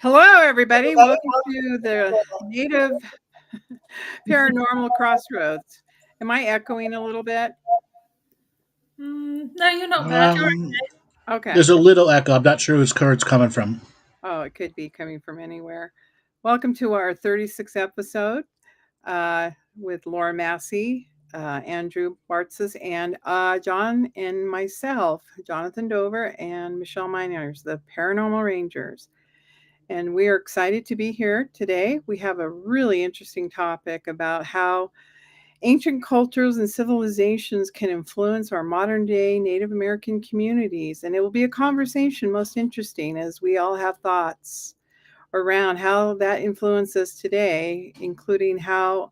Hello, everybody. Welcome to the Native Paranormal Crossroads. Am I echoing a little bit? No, you're not bad. Okay. There's a little echo. I'm not sure where it's coming from. Oh, it could be coming from anywhere. Welcome to our 36th episode with Laura Massey, Andrew Bartzis, and John and myself, Jonathan Dover and Michelle Miners, the Paranormal Rangers. And we are excited to be here today. We have a really interesting topic about how ancient cultures and civilizations can influence our modern day Native American communities. And it will be a conversation most interesting as we all have thoughts around how that influences today, including how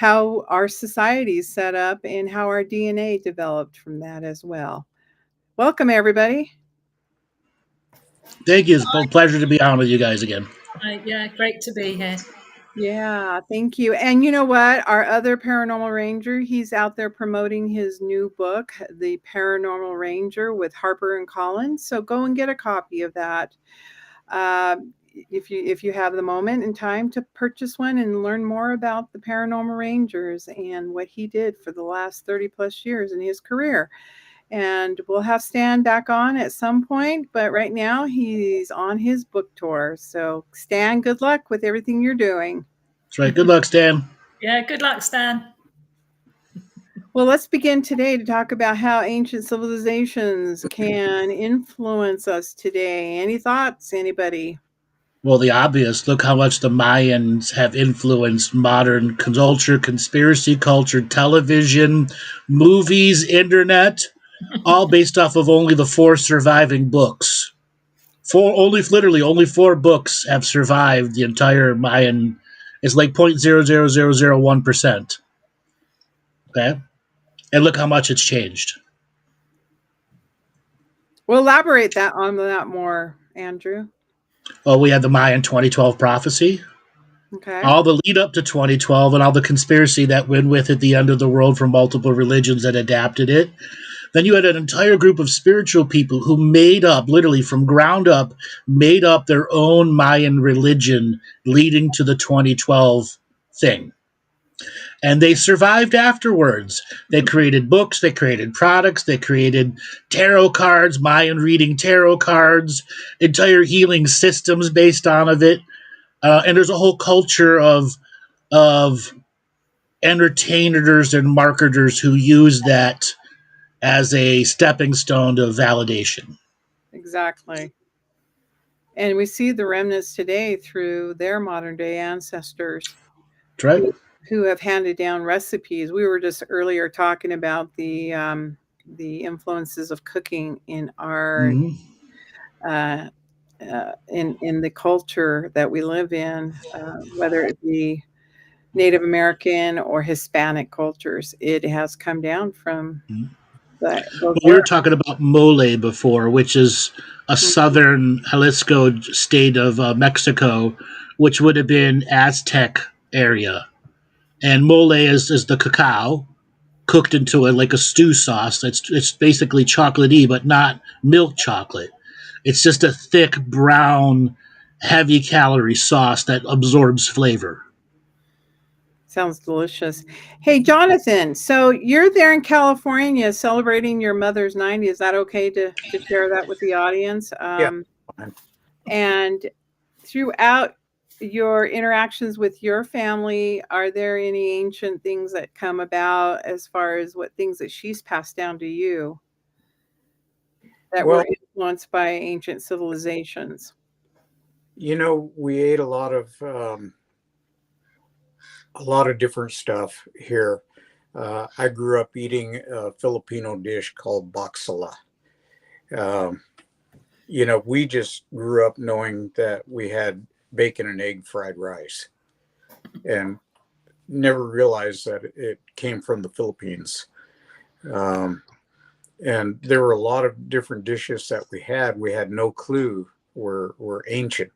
our society is set up and how our DNA developed from that as well. Welcome everybody. Thank you. It's a pleasure to be on with you guys again. Yeah, great to be here. Yeah, thank you. And you know what? Our other paranormal ranger, he's out there promoting his new book, The Paranormal Ranger with Harper and Collins. So go and get a copy of that. If you have the moment and time to purchase one and learn more about the paranormal rangers and what he did for the last 30 plus years in his career. And we'll have Stan back on at some point, but right now he's on his book tour. So, Stan, good luck with everything you're doing. That's right. Good luck, Stan. Yeah, good luck, Stan. Well, let's begin today to talk about how ancient civilizations can influence us today. Any thoughts, anybody? Well, the obvious. Look how much the Mayans have influenced modern culture, conspiracy culture, television, movies, internet, all based off of only the four surviving books. Literally, only four books have survived the entire Mayan. It's like 0.00001%. Okay? And look how much it's changed. We'll elaborate on that more, Andrew. Well, we had the Mayan 2012 prophecy, Okay. all the lead up to 2012, and all the conspiracy that went with it, the end of the world from multiple religions that adapted it. Then you had an entire group of spiritual people who made up, literally from ground up, made up their own Mayan religion leading to the 2012 thing. And they survived afterwards. They created books, they created products, they created tarot cards, Mayan reading tarot cards, entire healing systems based on of it. And there's a whole culture of entertainers and marketers who use that as a stepping stone to validation. Exactly. And we see the remnants today through their modern day ancestors. That's right. Who have handed down recipes. We were just earlier talking about the influences of cooking in our Mm-hmm. in the culture that we live in, whether it be Native American or Hispanic cultures. It has come down from Well, both we were eras. talking about mole before, which is a southern Jalisco state of Mexico, which would have been Aztec area. And mole is the cacao cooked into it like a stew sauce. It's basically chocolatey, but not milk chocolate. It's just a thick brown, heavy calorie sauce that absorbs flavor. Sounds delicious. Hey, Jonathan, so you're there in California celebrating your mother's 90. Is that okay to share that with the audience? Yeah. And throughout your interactions with your family, are there any ancient things that come about as far as what things that she's passed down to you that were Well, influenced by ancient civilizations? we ate a lot of different stuff here. I grew up eating a Filipino dish called baksala. We just grew up knowing that we had bacon and egg fried rice and never realized that it came from the Philippines. And there were a lot of different dishes that we had. We had no clue were ancient.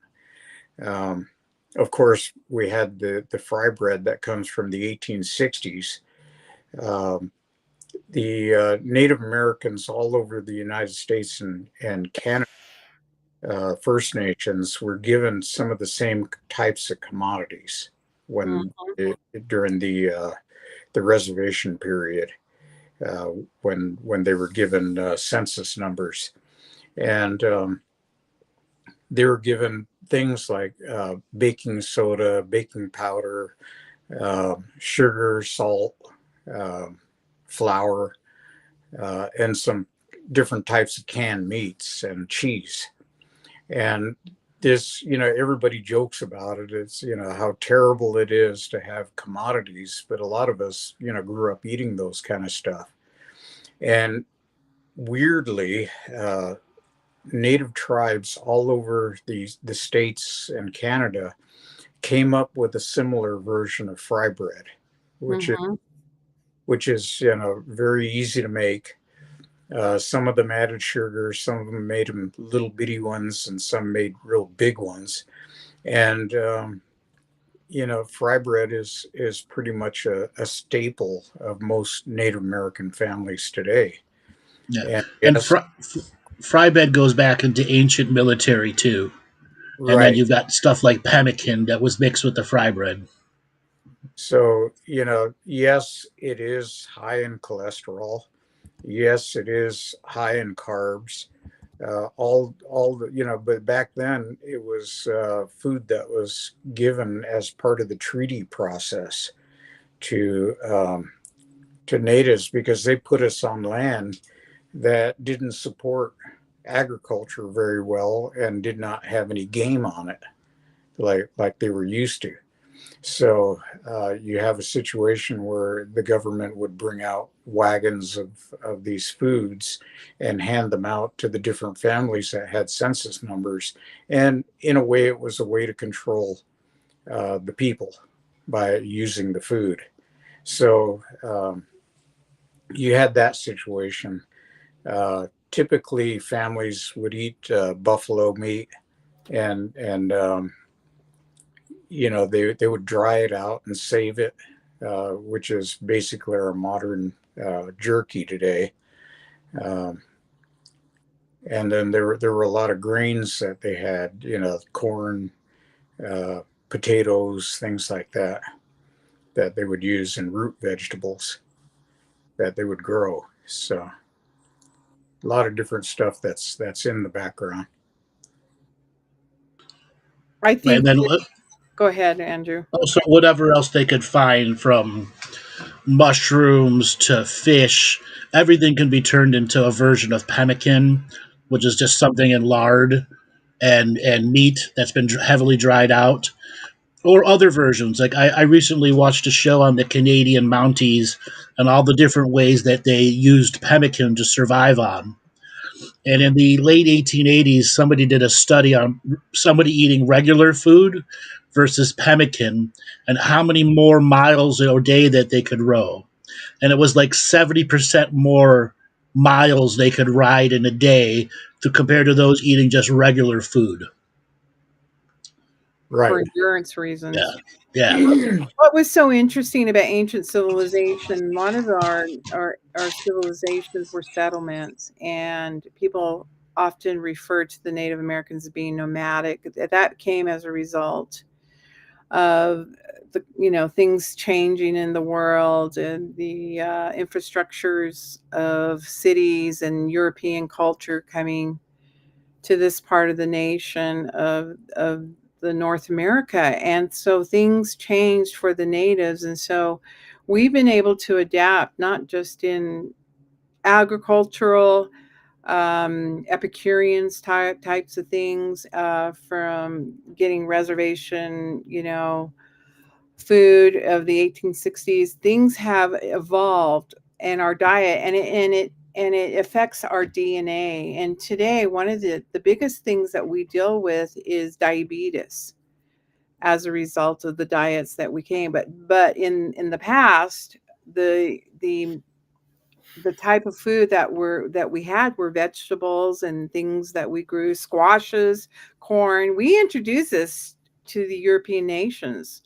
Of course, we had the fry bread that comes from the 1860s. The Native Americans all over the United States and Canada First Nations were given some of the same types of commodities when during the reservation period, uh, when they were given census numbers, and they were given things like baking soda, baking powder, sugar, salt, uh, flour, and some different types of canned meats and cheese. And this, everybody jokes about it. It's, how terrible it is to have commodities, but a lot of us, grew up eating those kind of stuff. And weirdly, native tribes all over the states and Canada came up with a similar version of fry bread, which is Mhm. very easy to make. Some of them added sugar, some of them made them little bitty ones, and some made real big ones. And fry bread is pretty much a staple of most Native American families today. Yeah, And and yes, fry bread goes back into ancient military too. And then right. you've got stuff like pemmican that was mixed with the fry bread. So, yes, it is high in cholesterol. Yes, it is high in carbs. All the, but back then it was food that was given as part of the treaty process to natives because they put us on land that didn't support agriculture very well and did not have any game on it like they were used to. So you have a situation where the government would bring out wagons of these foods and hand them out to the different families that had census numbers. And in a way, it was a way to control the people by using the food. So you had that situation. Typically, families would eat buffalo meat and they would dry it out and save it, which is basically our modern jerky today. Um, and then there were a lot of grains that they had, corn, uh, potatoes, things like that, that they would use in root vegetables that they would grow. So a lot of different stuff that's in the background. I And think then go ahead, Andrew. also whatever else they could find, from mushrooms to fish, everything can be turned into a version of pemmican, which is just something in lard and meat that's been heavily dried out, or other versions. Like I recently watched a show on the Canadian Mounties and all the different ways that they used pemmican to survive on. And in the late 1880s, somebody did a study on somebody eating regular food versus pemmican and how many more miles a day that they could row. And it was like 70% more miles they could ride in a day to compare to those eating just regular food. For Right. endurance Yeah. reasons. Yeah. What was so interesting about ancient civilization, a lot of our civilizations were settlements, and people often refer to the Native Americans as being nomadic. That came as a result of things changing in the world and the infrastructures of cities and European culture coming to this part of the nation of the North America. And so things changed for the natives. And so we've been able to adapt, not just in agricultural, Epicureans types of things, from getting reservation, food of the 1860s. Things have evolved in our diet, and it affects our DNA. And today, one of the biggest things that we deal with is diabetes as a result of the diets that we came. But in the past, the type of food that we had were vegetables and things that we grew, squashes, corn. We introduced this to the European nations.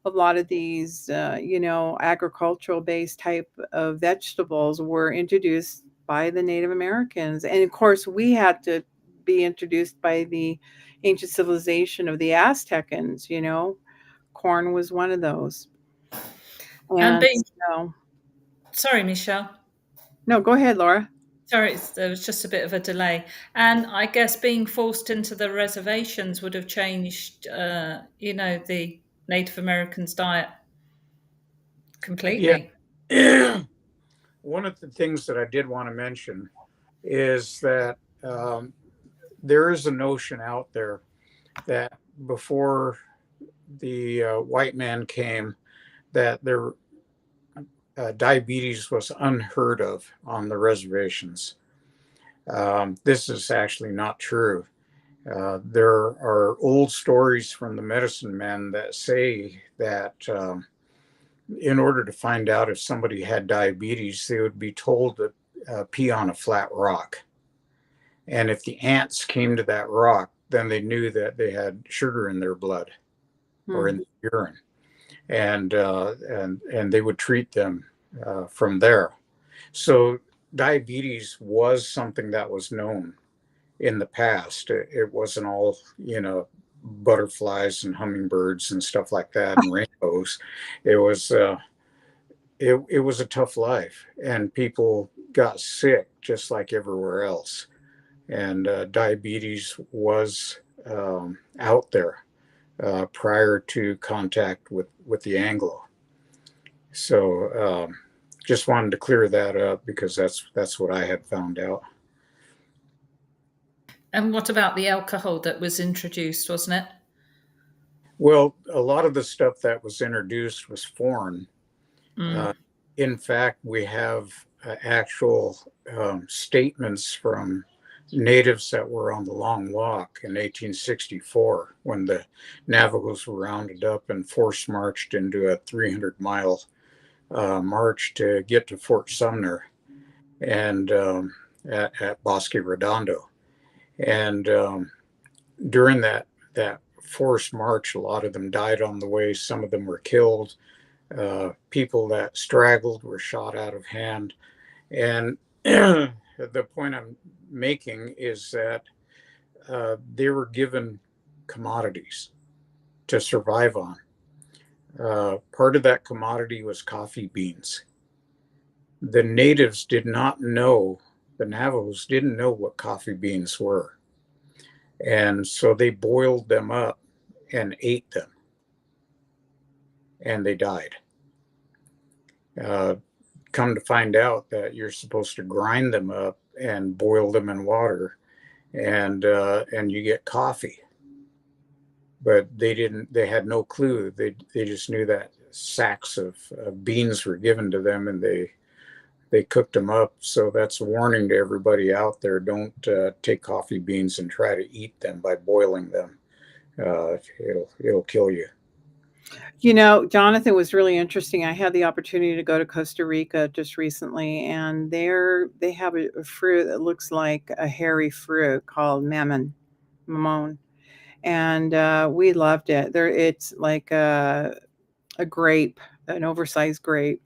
A lot of these, agricultural based type of vegetables were introduced by the Native Americans. And of course, we had to be introduced by the ancient civilization of the Aztecans. Corn was one of those. And And being, so, sorry, Michelle. no, go ahead, Laura. Sorry, there was just a bit of a delay. And I guess being forced into the reservations would have changed, the Native Americans' diet Yeah. completely. One of the things that I did want to mention is that there is a notion out there that before the white man came, that there diabetes was unheard of on the reservations. This is actually not true. There are old stories from the medicine men that say that in order to find out if somebody had diabetes, they would be told to pee on a flat rock. And if the ants came to that rock, then they knew that they had sugar in their blood or in the urine, and they would treat them from there. So diabetes was something that was known in the past. It wasn't all, butterflies and hummingbirds and stuff like that and rainbows. It was it was a tough life, and people got sick just like everywhere else. And diabetes was out there prior to contact with the Anglo. So just wanted to clear that up because that's what I had found out. And what about the alcohol that was introduced, wasn't it? Well, a lot of the stuff that was introduced was foreign. In fact, we have actual statements from natives that were on the Long Walk in 1864 when the Navajos were rounded up and force marched into a 300-mile march to get to Fort Sumner and at Bosque Redondo. And during that forced march, a lot of them died on the way. Some of them were killed. People that straggled were shot out of hand. And the point I'm making is that they were given commodities to survive on. Part of that commodity was coffee beans. The natives did not know, the Navajos didn't know what coffee beans were. And so they boiled them up and ate them. And they died. Come to find out that you're supposed to grind them up and boil them in water, and you get coffee. But they didn't. They had no clue. They just knew that sacks of beans were given to them, and they cooked them up. So that's a warning to everybody out there: don't take coffee beans and try to eat them by boiling them. It'll kill you. Jonathan, was really interesting. I had the opportunity to go to Costa Rica just recently, and they have a fruit that looks like a hairy fruit called mamon, and we loved it. It's like a grape, an oversized grape,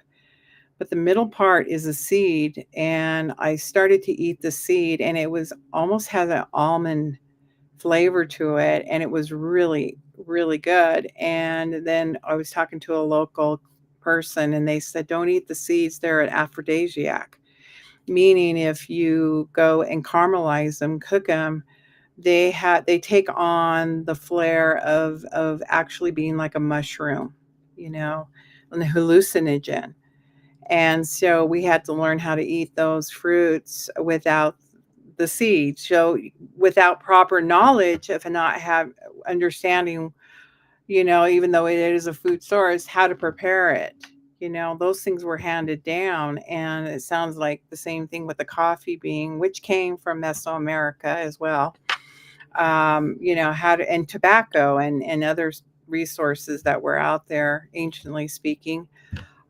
but the middle part is a seed, and I started to eat the seed, and it was almost has an almond flavor to it, and it was really, really good. And then I was talking to a local person, and they said, don't eat the seeds, they're an aphrodisiac, meaning if you go and caramelize them, cook them, they take on the flair of actually being like a mushroom, and the hallucinogen. And so we had to learn how to eat those fruits without the seeds. So without proper knowledge, if not have understanding, even though it is a food source, how to prepare it. Those things were handed down. And it sounds like the same thing with the coffee bean, which came from Mesoamerica as well. How to, and tobacco and other resources that were out there, anciently speaking,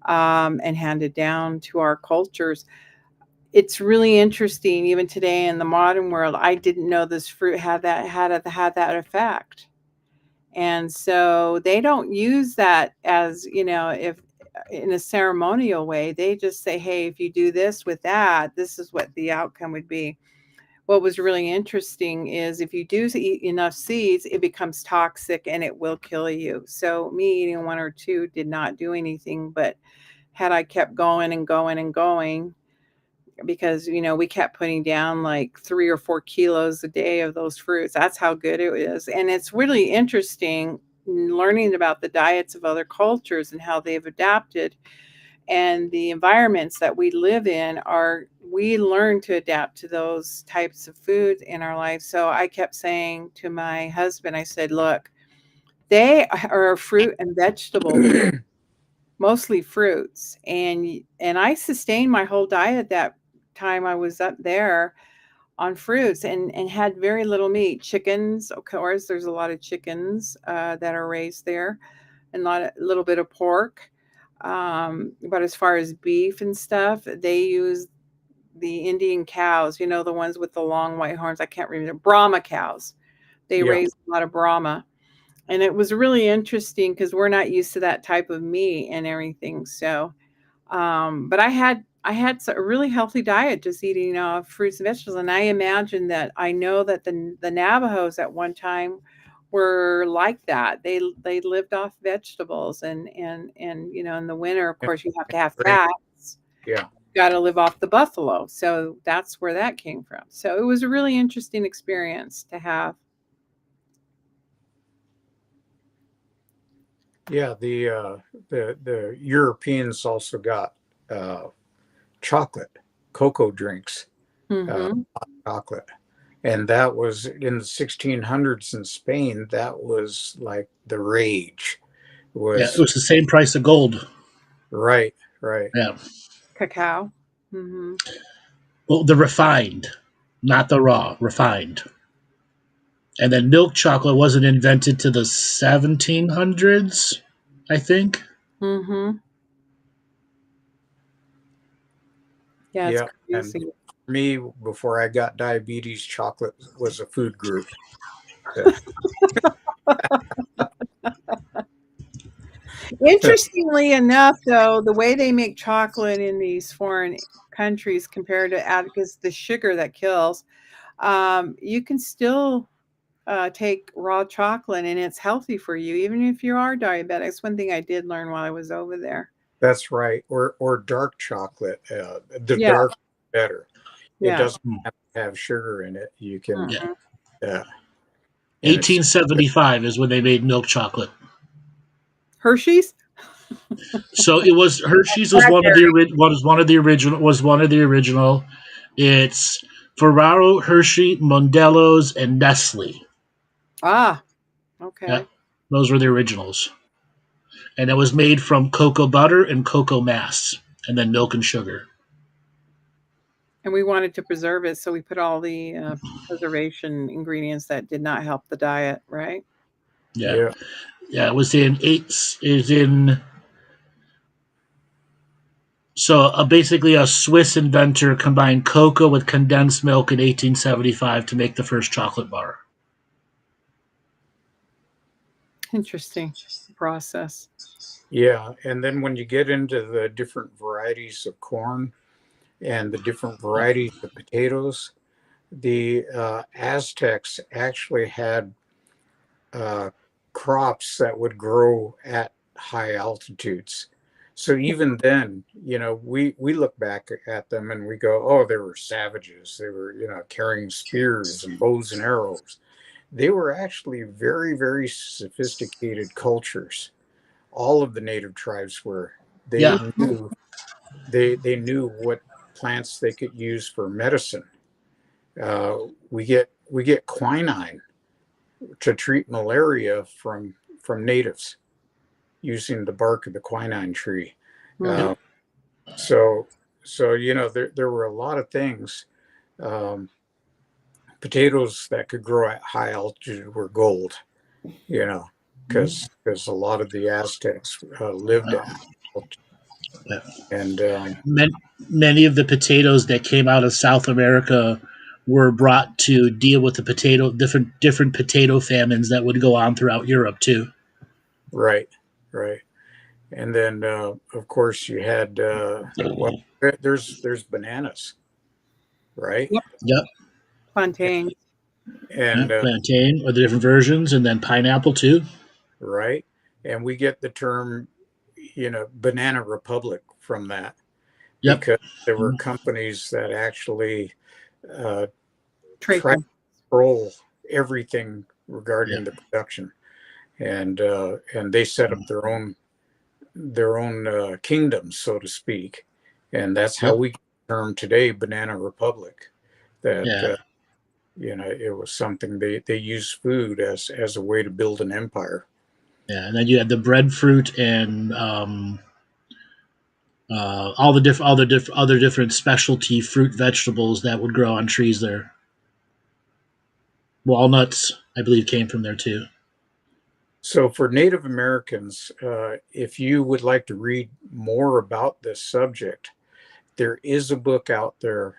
and handed down to our cultures. It's really interesting, even today in the modern world. I didn't know this fruit had that effect, and so they don't use that as if in a ceremonial way. They just say, "Hey, if you do this with that, this is what the outcome would be." what was really interesting is if you do eat enough seeds, it becomes toxic and it will kill you. So me eating one or two did not do anything, but had I kept going and going and going, because we kept putting down like 3 or 4 kilos a day of those fruits. That's how good it is. And it's really interesting learning about the diets of other cultures and how they've adapted, and the environments that we live in we learn to adapt to those types of foods in our life. So I kept saying to my husband, I said, look, they are a fruit and vegetable people, mostly fruits. And I sustained my whole diet that time I was up there on fruits, and had very little meat. Chickens, of course, there's a lot of chickens that are raised there, and a little bit of pork. But as far as beef and stuff, they use the Indian cows, the ones with the long white horns. I can't remember. Brahma cows. They Yeah. raise a lot of Brahma. And it was really interesting because we're not used to that type of meat and everything. So, but I had a really healthy diet, just eating fruits and vegetables. And I imagine that I know that the Navajos at one time were like that. They lived off vegetables, and in the winter, of course, you have to have Right. fats. Yeah. Got to live off the buffalo. So that's where that came from. So it was a really interesting experience to have. Yeah. The Europeans also got chocolate, cocoa drinks, Mm-hmm. hot chocolate. And that was in the 1600s in Spain. That was like the rage. Yeah, it Was was the same price of gold. right, right. Yeah. Cacao. Mm-hmm. Well, the refined, not the raw, refined. And then milk chocolate wasn't invented to the 1700s, I think. Mm-hmm. Yeah, it's Yeah. And crazy. for me, before I got diabetes, chocolate was a food group. Uh, Interestingly enough, though, the way they make chocolate in these foreign countries compared to because the sugar that kills, you can still take raw chocolate and it's healthy for you, even if you are diabetic. That's one thing I did learn while I was over there. That's right. Or dark chocolate. The Yeah, dark better. It yeah. doesn't have to have sugar in it. You can, Yeah. Mhm. uh, and it's 1875 is when they made milk chocolate. Hershey's? So it was Hershey's was Blackberry. one of the original. It's Ferraro, Hershey, Mondello's, and Nestle. Ah, Yeah, okay. those were the originals, and it was made from cocoa butter and cocoa mass, and then milk and sugar. And we wanted to preserve it, so we put all the preservation ingredients that did not help the diet, right? Yeah, yeah, yeah. It was in eight. Is in so basically a Swiss inventor combined cocoa with condensed milk in 1875 to make the first chocolate bar. Interesting process. yeah. And then when you get into the different varieties of corn and the different varieties of potatoes, the Aztecs actually had uh, crops that would grow at high altitudes. So even then, we look back at them and we go, oh, they were savages. They were, carrying spears and bows and arrows. They were actually very, very sophisticated cultures. All of the native tribes were. They Yeah, Mhm. knew they knew what plants they could use for medicine. We get quinine to treat malaria from natives using the bark of the quinine tree. Mhm. yep. Uh, so there were a lot of things. Um, Potatoes that could grow at high altitude were gold, you know, because a lot of the Aztecs lived at high altitude. Yeah. And many, many of the potatoes that came out of South America were brought to deal with the different potato famines that would go on throughout Europe too. right, right. And then of course you had well, there's bananas, right? Yep. Yep. Plantain. and Plantain, or the different versions, and then pineapple too. right, and we get the term, banana republic from that, Yep. because there were companies that actually uh, Trade tried to them. control everything Yeah. regarding the production, and they set up their own kingdoms, so to speak, and that's how Yep. we term today banana republic. That Yeah. it was something they used food as a way to build an empire. Yeah. And then you had the breadfruit and all the different other different specialty fruit vegetables that would grow on trees there. Walnuts, I believe, came from there too. So for Native Americans, if you would like to read more about this subject, there is a book out there.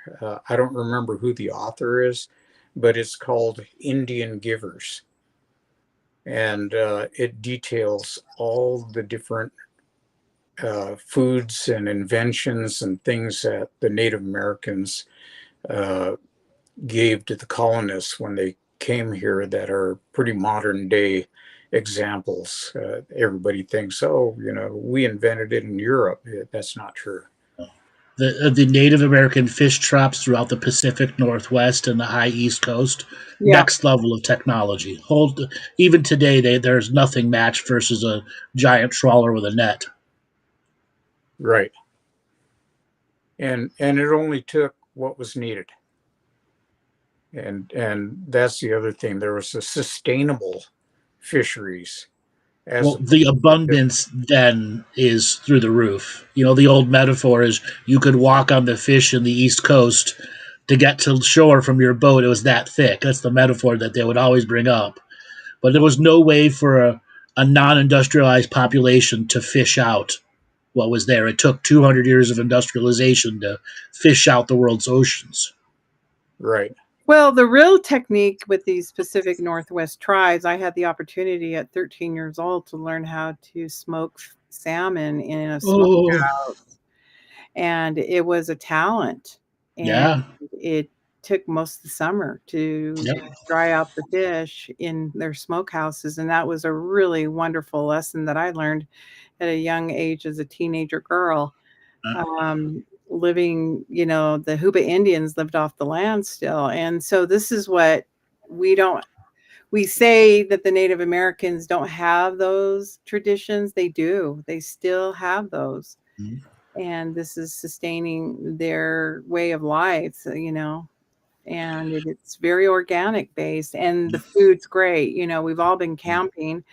I don't remember who the author is, but it's called Indian Givers. And it details all the different foods and inventions and things that the Native Americans uh, gave to the colonists when they came here that are pretty modern day examples. Everybody thinks, oh, we invented it in Europe. That's not true. The Native American fish traps throughout the Pacific Northwest and the high East Coast. Yeah. Next level of technology. Even today, there's nothing matched versus a giant trawler with a net. Right. And it only took what was needed. And that's the other thing. There was a sustainable fisheries as Well, the opposed to, abundance then is through the roof. The old metaphor is you could walk on the fish in the East Coast to get to shore from your boat. It was that thick. That's the metaphor that they would always bring up. But there was no way for a non industrialized population to fish out what was there. It took 200 years of industrialization to fish out the world's oceans. right. Well, the real technique with these Pacific Northwest tribes, I had the opportunity at 13 years old to learn how to smoke salmon in a Oh, smokehouse. And it was a talent. And yeah. it took most of the summer to Yep. dry out the fish in their smokehouses. And that was a really wonderful lesson that I learned at a young age as a teenager girl. Living, the Huba Indians lived off the land still. And so this is what we say that the Native Americans don't have those traditions. They do. They still have those. Mhm. And this is sustaining their way of life, and it's very organic based, and the food's great. We've all been camping,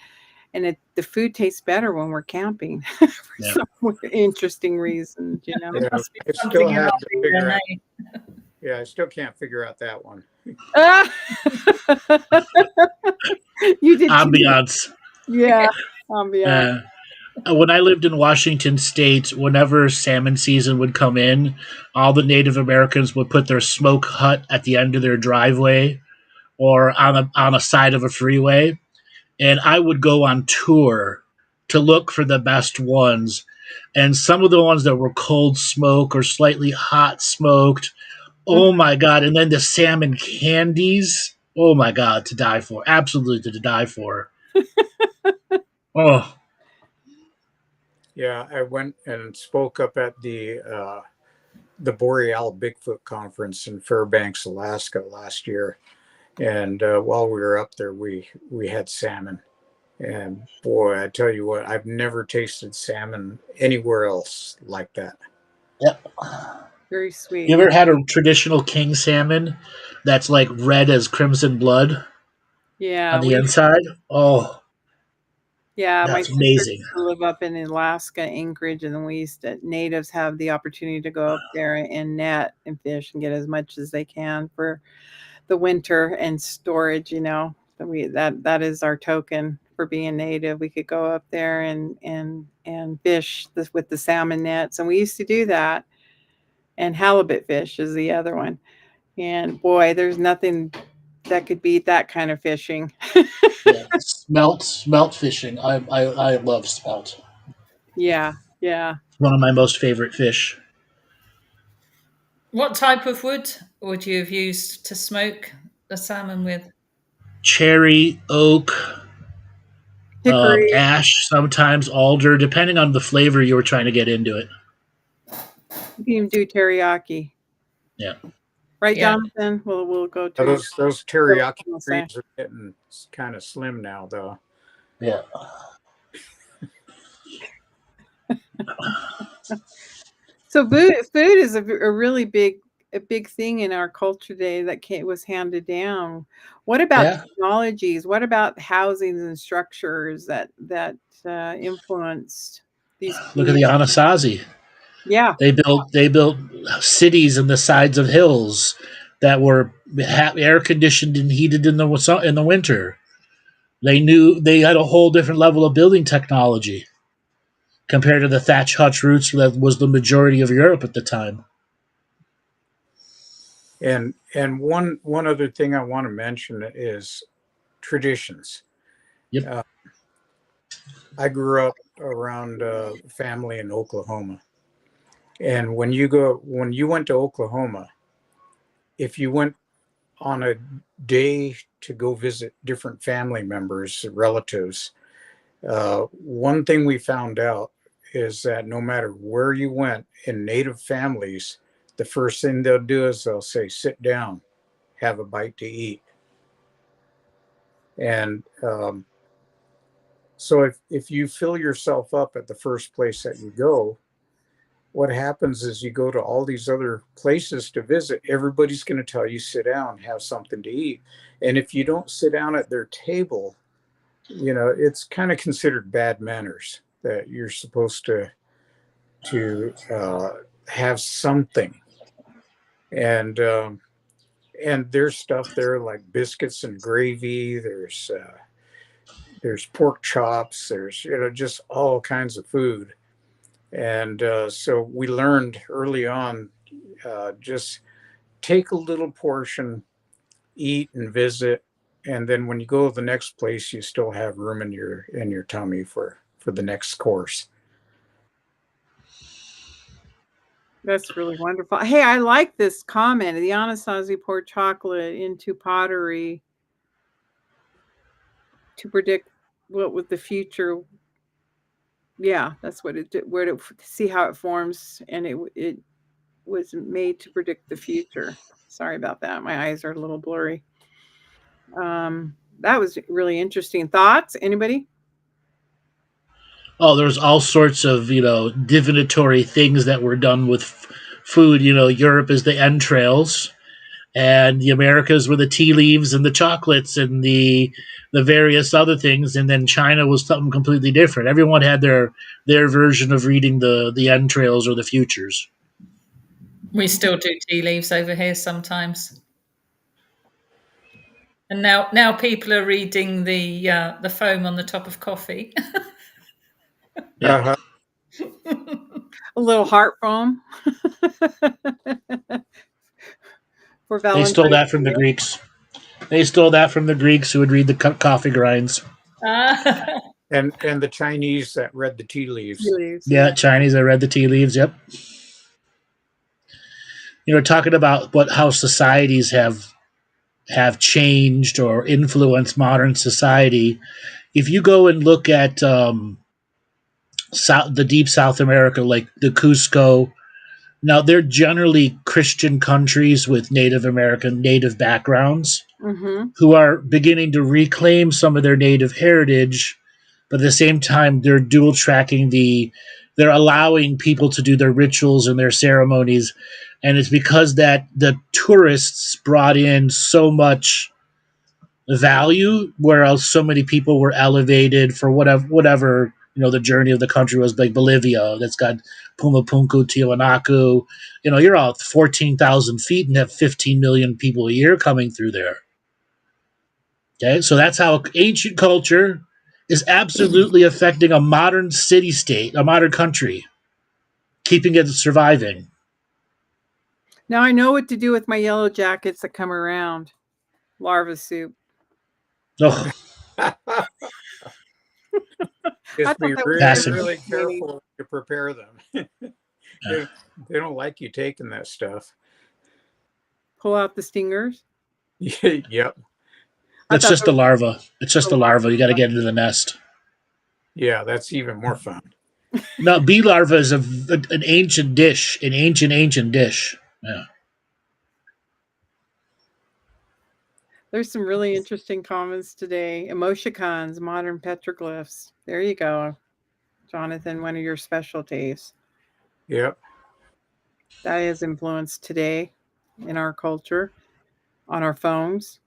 and the food tastes better when we're camping for Yeah. some interesting reasons. Yeah, Must be I something still in have our to figure out. DNA. Yeah, I still can't figure out that one. Ah! You did too. Ambiance. Yeah, ambiance. When I lived in Washington State, whenever salmon season would come in, all the Native Americans would put their smoke hut at the end of their driveway or on a side of a freeway, and I would go on tour to look for the best ones. And some of the ones that were cold smoke or slightly hot smoked, oh my god! And then the salmon candies, oh my god, to die for, absolutely to die for. Oh, Yeah, I went and spoke up at the Boreal Bigfoot Conference in Fairbanks, Alaska last year, and while we were up there, we had salmon, and boy, I tell you what, I've never tasted salmon anywhere else like that. yep. Very sweet. You ever had a traditional king salmon that's like red as crimson blood Yeah, on the inside? Oh, my that's sister amazing. used to live up in Alaska, Anchorage, and then natives have the opportunity to go up there and net and fish and get as much as they can for the winter and storage. That is our token for being native. We could go up there and fish with the salmon nets, and we used to do that. And halibut fish is the other one. And boy, there's nothing that could beat that kind of fishing. Yeah, smelt fishing. I love smelt. Yeah, yeah. One of my most favorite fish. What type of wood would you have used to smoke the salmon with? Cherry, oak, Hickory. ash, sometimes alder, depending on the flavor you were trying to get into it. You can even do teriyaki. Yeah. Right, Yeah. Jonathan? We'll go to Those teriyaki we'll say. trees are getting kind of slim now, though. Yeah. So food is a really big thing in our culture today that was handed down. What about Yeah. technologies? What about housings and structures that influenced these Look at the communities? Anasazi. Yeah, They built cities in the sides of hills that were air conditioned and heated in the winter. They had a whole different level of building technology compared to the thatch hutch roots that was the majority of Europe at the time. And one other thing I want to mention is traditions. Yep. I grew up around a family in Oklahoma, and when you went to Oklahoma, if you went on a day to go visit different family members, relatives, one thing we found out is that no matter where you went in Native families, the first thing they'll do is they'll say, "Sit down, have a bite to eat." And so if you fill yourself up at the first place that you go, what happens is you go to all these other places to visit. Everybody's going to tell you, sit down, have something to eat. And if you don't sit down at their table, it's kind of considered bad manners that you're supposed to have something. And there's stuff there like biscuits and gravy. There's pork chops. There's just all kinds of food. And so we learned early on, just take a little portion, eat and visit, and then when you go to the next place, you still have room in your tummy for the next course. that's really wonderful. Hey, I like this comment. The Anasazi pour chocolate into pottery to predict what with the future. Yeah, that's what it did. Where to see how it forms, and it was made to predict the future. Sorry about that. My eyes are a little blurry. That was really interesting. Thoughts? Anybody? Oh, there's all sorts of divinatory things that were done with food. Europe is the entrails, and the Americas were the tea leaves and the chocolates and the various other things, and then China was something completely different. Everyone had their version of reading the entrails or the futures. We still do tea leaves over here sometimes. And now people are reading the foam on the top of coffee. Yeah, Uh-huh. A little heart foam for they stole Valentine's that from the Day. Greeks. They stole that from the Greeks who would read the coffee grinds. Ah. And the Chinese that read the tea Tea leaves. leaves, Yeah, yeah. Chinese. I read the tea leaves. Yep. Talking about how societies have changed or influenced modern society. If you go and look at the deep South America, like the Cusco, now they're generally Christian countries with native backgrounds Mm-hmm. who are beginning to reclaim some of their native heritage, but at the same time they're dual tracking they're allowing people to do their rituals and their ceremonies, and it's because that the tourists brought in so much value, whereas so many people were elevated for whatever the journey of the country was, like Bolivia that's got Pumapunku, Tiwanaku. You're out 14,000 feet and have 15 million people a year coming through there. Okay, so that's how ancient culture is absolutely affecting a modern city state, a modern country, keeping it surviving. Now I know what to do with my yellow jackets that come around. Larva soup. Oh, I Just thought be that was really, passing. really really entertaining. careful to prepare them. they, they don't like you taking that stuff. pull out the stingers. Yep. I That's thought just the larva. It's just the larva. You got to get into the nest. Yeah, that's even more fun. No, bee larva is an ancient dish, an ancient dish. Yeah. there's some really interesting comments today. Emoticons, modern petroglyphs. There you go, Jonathan. One of your specialties Yep. that has influenced today in our culture, on our phones,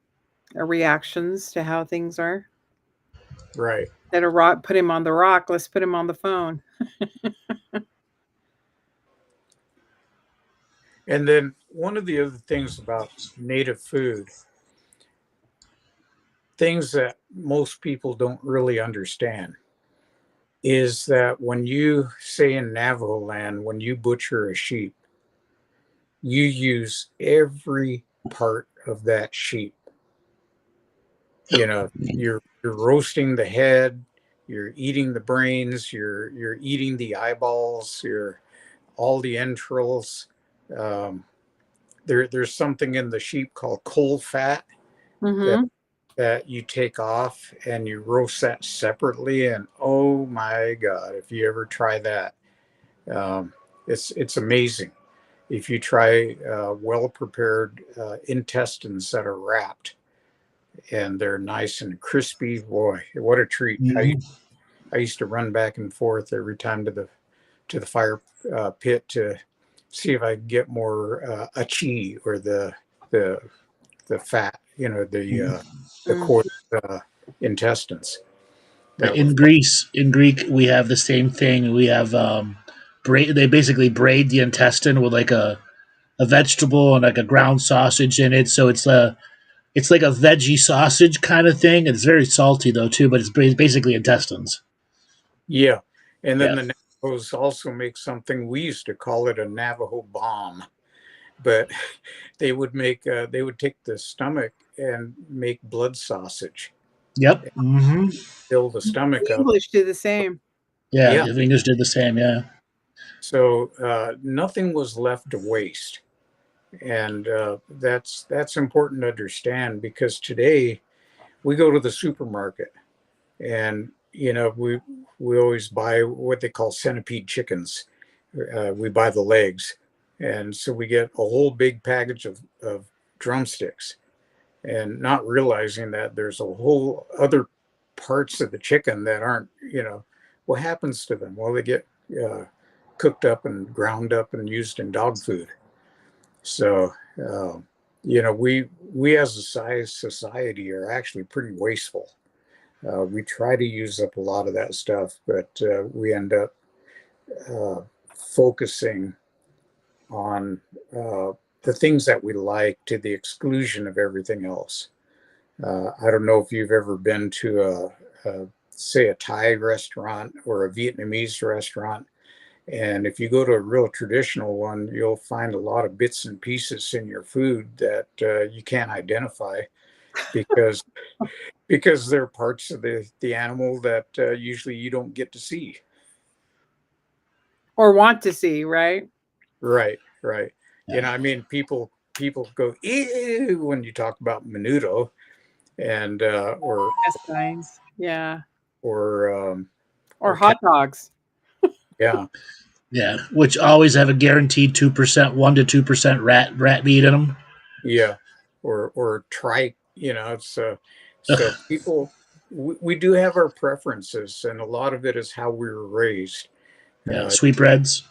our reactions to how things are. Right. That a rock, put him on the rock. Let's put him on the phone. And then one of the other things about native food, things that most people don't really understand, is that when you say in Navajo land, when you butcher a sheep, you use every part of that sheep. You know, you're roasting the head, you're eating the brains, you're eating the eyeballs, you're all the entrails. Um, there's something in the sheep called coal fat that Mm-hmm. that you take off and you roast that separately. And oh my God, if you ever try that, um, it's amazing. If you try well prepared intestines that are wrapped and they're nice and crispy, boy, what a treat! Mhm. I used to run back and forth every time to the fire pit to see if I could get more achi, or the the fat, you know, the Mm. cord uh, intestines. That was, In Greek, we have the same thing. We have they basically braid the intestine with like a vegetable and like a ground sausage in it. So it's like a veggie sausage kind of thing. It's very salty though too, but it's basically intestines. yeah. And then Yeah. the Navajos also make something, we used to call it a Navajo bomb, but they would take the stomach and make blood sausage, Yep. Hmm. fill the stomach The up. English do the same. Yeah. Yeah. The English did the same. Yeah. So nothing was left to waste. And that's important to understand, because today we go to the supermarket and we always buy what they call centipede chickens. We buy the legs, and so we get a whole big package of drumsticks, and not realizing that there's a whole other parts of the chicken that aren't. What happens to them? Well, they get uh, cooked up and ground up and used in dog food. So, uh, we as a size society are actually pretty wasteful. We try to use up a lot of that stuff, but we end up uh, focusing on the things that we like to the exclusion of everything else. I don't know if you've ever been to say, a Thai restaurant or a Vietnamese restaurant. And if you go to a real traditional one, you'll find a lot of bits and pieces in your food that you can't identify, because they're parts of the animal that usually you don't get to see. Or want to see, right? Right, right. Yeah. I mean, people go ew when you talk about menudo, and Intestines. Yeah. or Or or cat, hot dogs. yeah, Yeah. Which always have a guaranteed 2%, 1 to 2% rat meat in them. yeah, or trike. It's so people, we do have our preferences, and a lot of it is how we were raised. Yeah. Uh, Sweetbreads.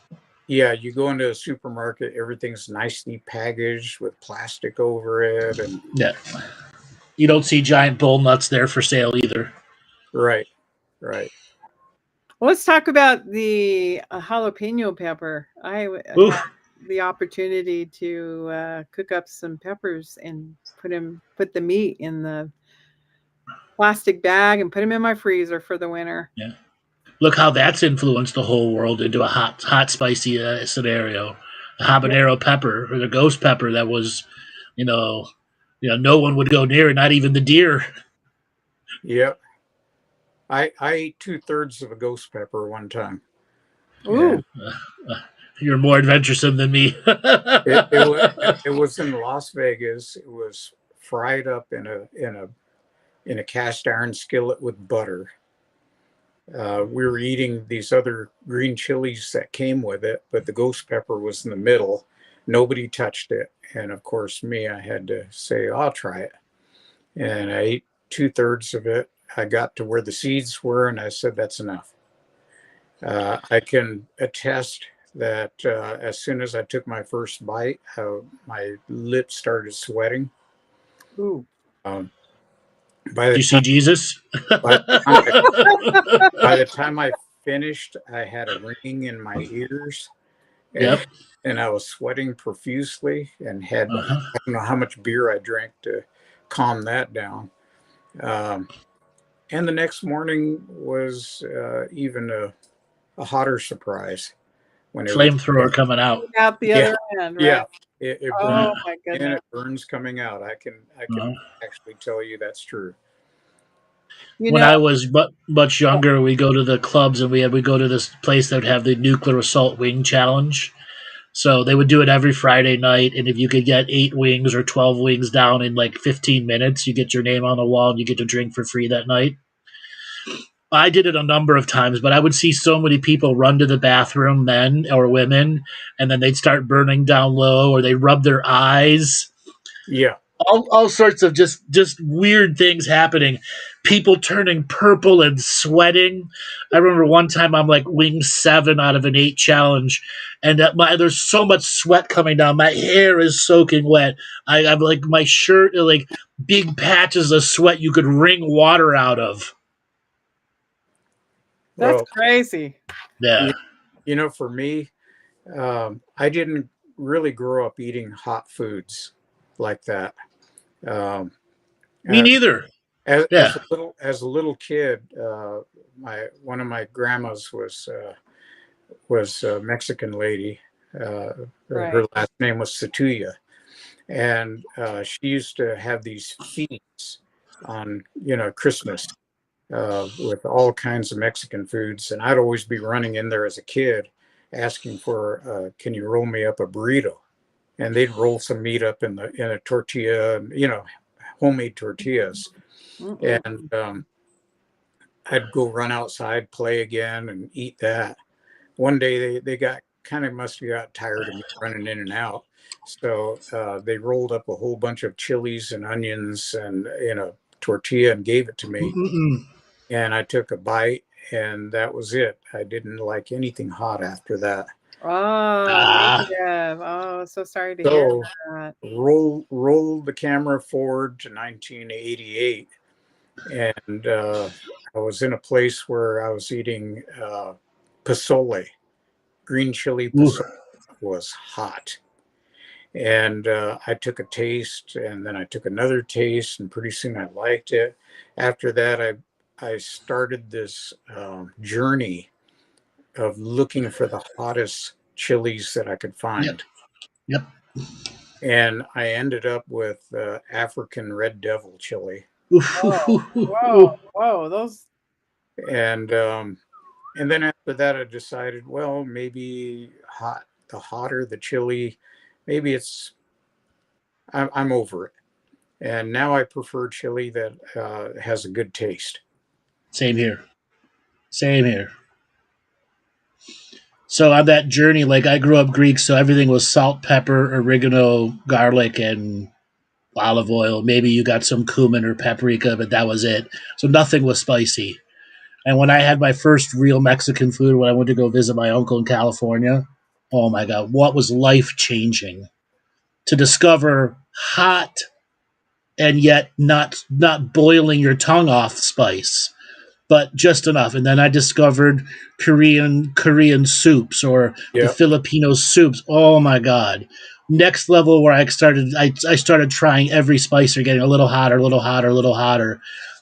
yeah, you go into a supermarket, everything's nicely packaged with plastic over it, and Yeah. You don't see giant bull nuts there for sale either. right, right. Well, let's talk about the jalapeno pepper. Had Oof. the opportunity to cook up some peppers and put the meat in the plastic bag and put them in my freezer for the winter. Yeah. Look how that's influenced the whole world into a hot, spicy scenario. The habanero pepper or the ghost pepper that was, you know, no one would go near it, not even the deer. Yep. I ate 2/3 of a ghost pepper one time, Ooh, and You're more adventuresome than me. It was in Las Vegas. It was fried up in a cast iron skillet with butter. We were eating these other green chilies that came with it, but the ghost pepper was in the middle. Nobody touched it, and of course, me, I had to say, "I'll try it," and I ate 2/3 of it. I got to where the seeds were, and I said, "That's enough." I can attest that as soon as I took my first bite, my lips started sweating. Ooh. Um, by Do the you see time Jesus? by the time I, by the time I finished, I had a ringing in my ears, and Yep. and I was sweating profusely, and had Uh-huh. I don't know how much beer I drank to calm that down. Um, and the next morning was even a hotter surprise when it was Flamethrower coming out. Out the yeah other end, right? yeah it burns Oh my in, goodness. it burns coming out. I can Uh-huh. actually tell you that's true. You When know, I was much younger, we go to the clubs and we go to this place that would have the nuclear assault wing challenge. So they would do it every Friday night, and if you could get 8 wings or 12 wings down in like 15 minutes, you get your name on the wall and you get to drink for free that night. I did it a number of times, but I would see so many people run to the bathroom, men or women, and then they'd start burning down low, or they rub their eyes. Yeah. All sorts of just weird things happening. People turning purple and sweating. I remember one time I'm like wing 7 out of an 8 challenge, and there's so much sweat coming down. My hair is soaking wet. I'm like my shirt like big patches of sweat you could wring water out of. that's Well, crazy. Yeah, for me, I didn't really grow up eating hot foods like that. Um, me uh, neither. as Yeah. a little kid, my one of my grandmas was a Mexican lady. Her Right. last name was Satuya, and she used to have these feasts on Christmas with all kinds of Mexican foods, and I'd always be running in there as a kid asking for, "Can you roll me up a burrito?" And they'd roll some meat up in a tortilla, homemade tortillas, Mm-mm. and I'd go run outside, play again, and eat that. One day they must have got tired of me running in and out, so they rolled up a whole bunch of chilies and onions and in a tortilla and gave it to me, Mm-mm. and I took a bite, and that was it. I didn't like anything hot after that. Oh, Ah, negative. Oh, so sorry to hear So that. roll the camera forward to 1988, and I was in a place where I was eating pozole. Green chili ooh. pozole was hot, and I took a taste, and then I took another taste, and pretty soon I liked it. After that, I started this journey of looking for the hottest chilies that I could Yep. find. Yep. And I ended up with African red devil chili. Oof, oof, Whoa, oof, oof, whoa, oof. whoa. Those And and then after that, I decided, well, maybe the hotter the chili, maybe I'm over it. And now I prefer chili that has a good taste. Same here. Same here. So on that journey, like I grew up Greek, so everything was salt, pepper, oregano, garlic, and olive oil. Maybe you got some cumin or paprika, but that was it. So nothing was spicy. And when I had my first real Mexican food when I went to go visit my uncle in California, oh my God, what was life changing to discover hot and yet not boiling your tongue off spice, but just enough. And then I discovered Korean soups or the Yeah. Filipino soups. Oh my God. Next level where I started trying every spice or getting a little hotter, a little hotter, a little hotter.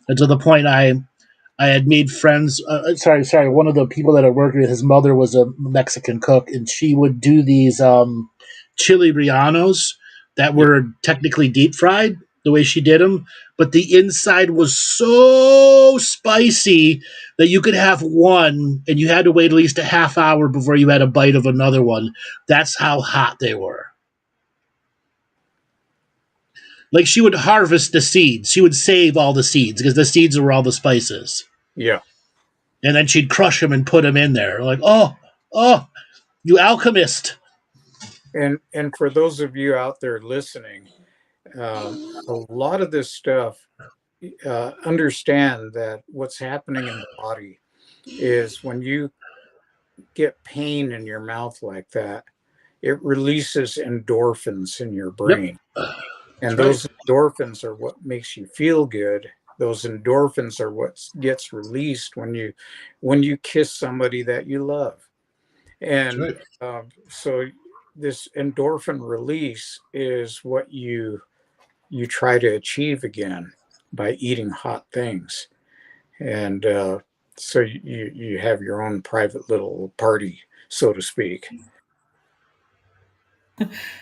And to the point I had made friends. Sorry. One of the people that I worked with, his mother was a Mexican cook, and she would do these chili rellenos that Yeah. were technically deep fried, the way she did them, but the inside was so spicy that you could have one and you had to wait at least a half hour before you had a bite of another one. That's how hot they were. Like she would harvest the seeds. She would save all the seeds because the seeds were all the spices. Yeah. And then she'd crush them and put them in there. Like, oh, you alchemist. And for those of you out there listening, a lot of this stuff, understand that what's happening in the body is when you get pain in your mouth like that, it releases endorphins in your brain. Yep. And That's those right. endorphins are what makes you feel good. Those endorphins are what gets released when you kiss somebody that you love. And That's right. so this endorphin release is what you try to achieve again by eating hot things. And so you have your own private little party, so to speak.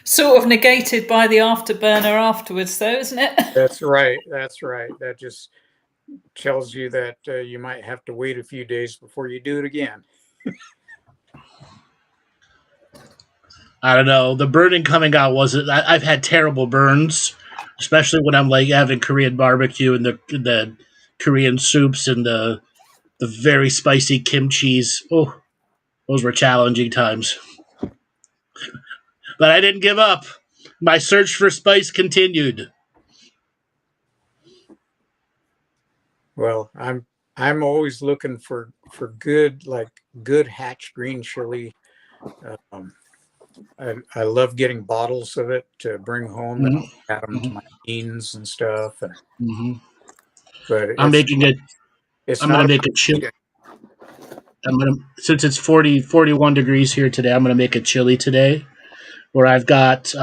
Sort of negated by the afterburner afterwards, though, isn't it? That's right. That's right. That just tells you that you might have to wait a few days before you do it again. I don't know. The burning coming out wasn't. I've had terrible burns, especially when I'm like having Korean barbecue and the Korean soups and the very spicy kimchi's. Oh, those were challenging times. But I didn't give up. My search for spice continued. Well, I'm always looking for good, like good hatch green chili. Um, I love getting bottles of it to bring home and Mm-hmm. I'll add them to my beans and stuff. And Mm-hmm. but I'm making it. it's I'm gonna not make a about chili. I'm gonna since it's 41 degrees here today. I'm gonna make a chili today, where I've got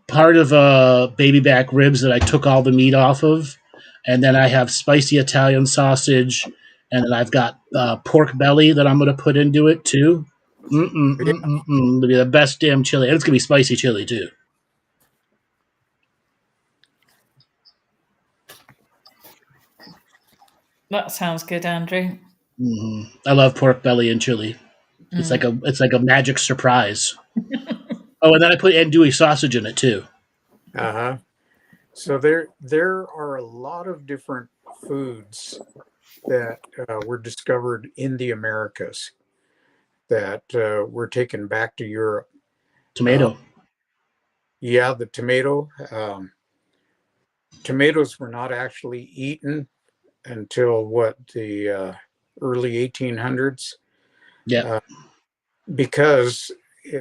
part of baby back ribs that I took all the meat off of, and then I have spicy Italian sausage, and then I've got pork belly that I'm gonna put into it too. yeah. It'll be the best damn chili, and it's gonna be spicy chili too. That sounds good, Andrew. I love pork belly and chili. It's like a magic surprise. Oh, and then I put andouille sausage in it too. Uh-huh. So there are a lot of different foods that were discovered in the Americas that were taken back to Europe. Uh, Tomato. yeah, the tomato. Tomatoes were not actually eaten until what the early 1800s, Yeah. uh, because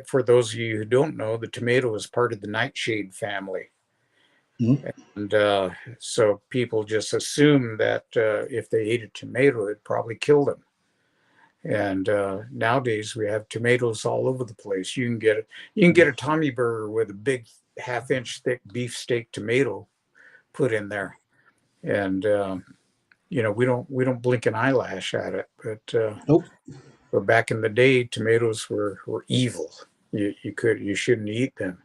for those of you who don't know, the tomato is part of the nightshade family. Mhm. And so people just assume that if they ate a tomato, it probably killed them. And nowadays we have tomatoes all over the place. You can get a Tommy burger with a big half-inch thick beefsteak tomato put in there, and we don't blink an eyelash at it. Nope. But back in the day, tomatoes were evil. You shouldn't eat them.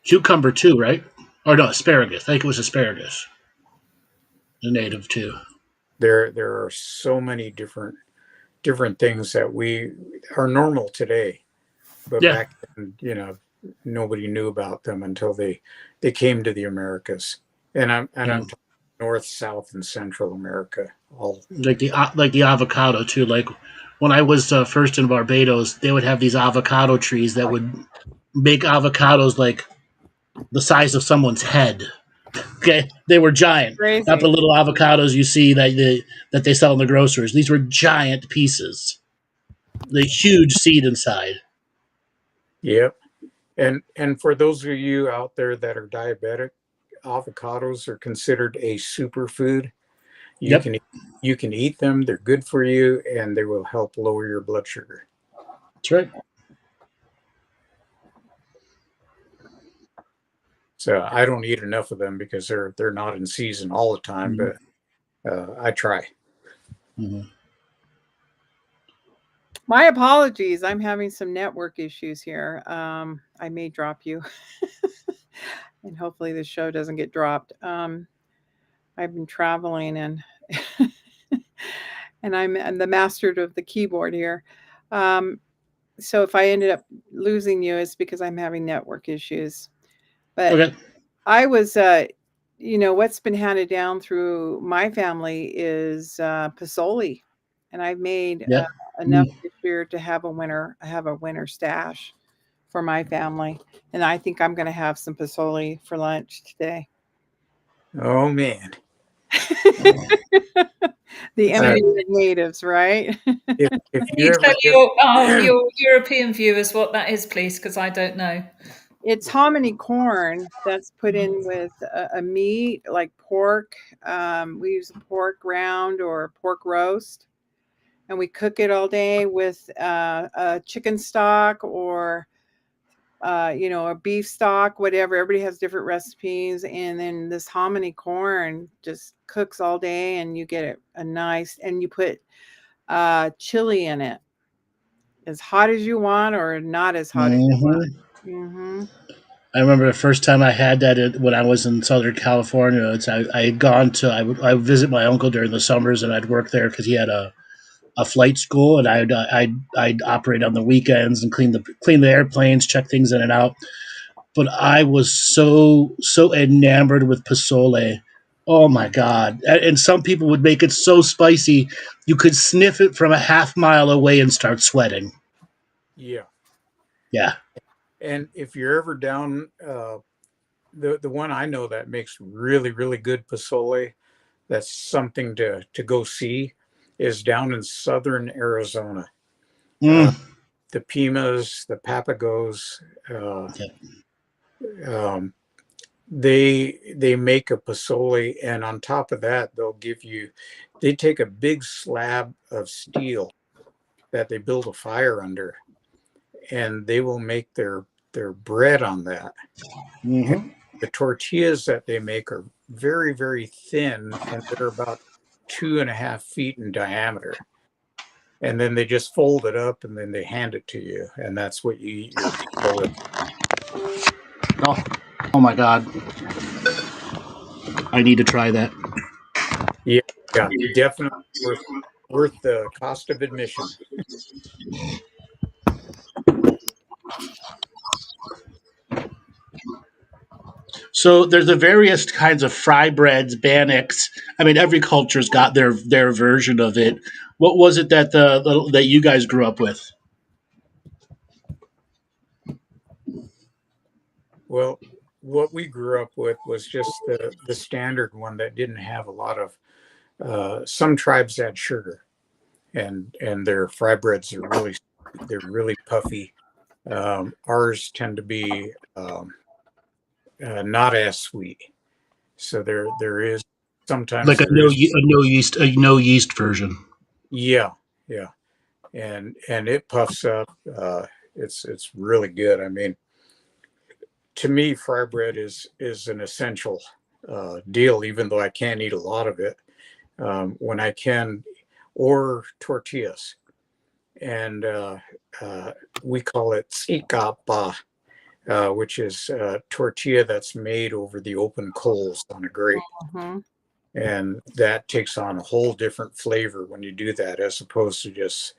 Cucumber too, right? Or no, asparagus. I think it was asparagus. The native too. There are so many different things that we are normal today, but Yeah. back then, nobody knew about them until they came to the Americas. And I'm Mm. talking North, South, and Central America. All Like the avocado too. Like when I was first in Barbados, they would have these avocado trees that would make avocados like the size of someone's head. Okay, they were giant, not the Crazy. little avocados you see that they sell in the groceries. These were giant pieces, the huge seed inside. Yep. And for those of you out there that are diabetic, avocados are considered a superfood. You Yep, can you can eat them. They're good for you, and they will help lower your blood sugar. that's right. So I don't eat enough of them because they're not in season all the time, Mm-hmm. but I try. Mm-hmm. My apologies. I'm having some network issues here. I may drop you, and hopefully the show doesn't get dropped. I've been traveling and and I'm the master of the keyboard here. Um, so if I ended up losing you, it's because I'm having network issues. But Okay. I was, what's been handed down through my family is Pasoli, and I've made Yeah. enough this year to have a winter stash for my family, and I think I'm going to have some Pasoli for lunch today. Oh man. The Uh, enemy of natives, right? if Can you you ever tell get your European viewers what that is, please? Because I don't know. It's hominy corn that's put in with a meat like pork. We use a pork round or pork roast, and we cook it all day with a chicken stock or a beef stock, whatever. Everybody has different recipes, and then this hominy corn just cooks all day, and you get a nice. And you put chili in it, as hot as you want or not as hot as you want. Hmm. Mm-hmm. I remember the first time I had that when I was in Southern California. I had gone to I would visit my uncle during the summers, and I'd work there because he had a flight school, and I'd operate on the weekends and clean the airplanes, check things in and out. But I was so enamored with pozole. Oh my god! And some people would make it so spicy you could sniff it from a half mile away and start sweating. yeah, Yeah. and if you're ever down, the one I know that makes really really good pozole, that's something to go see, is down in southern Arizona. Uh, Mm. the Pimas, the Papagos, uh, Yeah. um, they make a pozole, and on top of that, they take a big slab of steel that they build a fire under, and they will make their bread on that. And Hmm. the tortillas that they make are very very thin, and they're about 2.5 feet in diameter. And then they just fold it up, and then they hand it to you, and that's what you eat your pozole. Oh, oh my god! I need to try that. Yeah, yeah, definitely worth the cost of admission. So there's the various kinds of fry breads, bannocks. I mean, every culture's got their version of it. What was it that that you guys grew up with? Well, what we grew up with was just the standard one that didn't have a lot of. Some tribes add sugar, and their fry breads are they're really puffy. Ours tend to be not as sweet, so there is sometimes Like there is. a no yeast version. Yeah, yeah, and it puffs up. It's really good. I mean, to me, fry bread is an essential deal, even though I can't eat a lot of it. When I can, or tortillas, and we call it tsikapa, which is tortilla that's made over the open coals on a grate. Mhm. And that takes on a whole different flavor when you do that, as opposed to just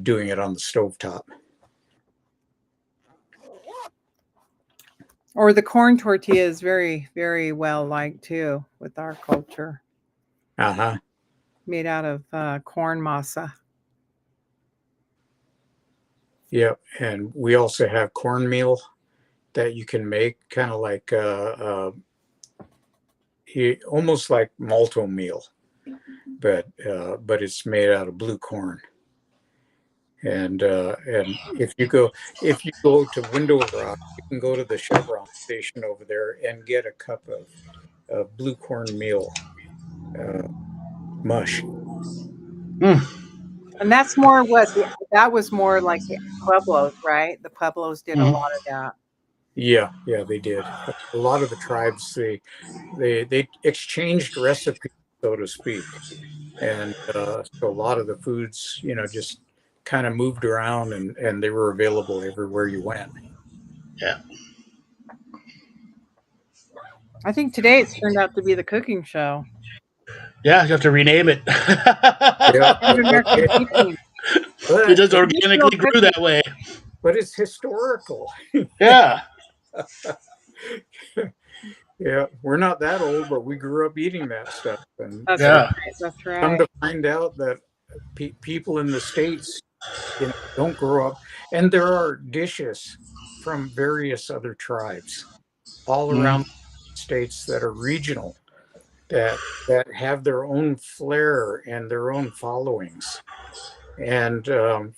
doing it on the stovetop. Or the corn tortilla is very, very well liked too with our culture, Uh huh. made out of corn masa. Yep. And we also have cornmeal that you can make, kind of like almost like malto meal, but it's made out of blue corn. And if you go to Window Rock, you can go to the Chevron station over there and get a cup of blue corn meal uh, mush. Mm. And that was more like the Pueblos, right? The Pueblos did a lot Hmm. of that. Yeah, yeah, they did. A lot of the tribes they exchanged recipes, so to speak, and so a lot of the foods, just kind of moved around, and they were available everywhere you went. Yeah. I think today it's turned out to be the cooking show. Yeah, you have to rename it. Yeah, Native American cooking. It just Traditional organically grew cooking. that way. but it's historical. Yeah. Yeah, we're not that old, but we grew up eating that stuff, and That's Yeah. right. That's come right. to find out that people in the States, don't grow up, and there are dishes from various other tribes all Mm. around the states that are regional, that have their own flair and their own followings. And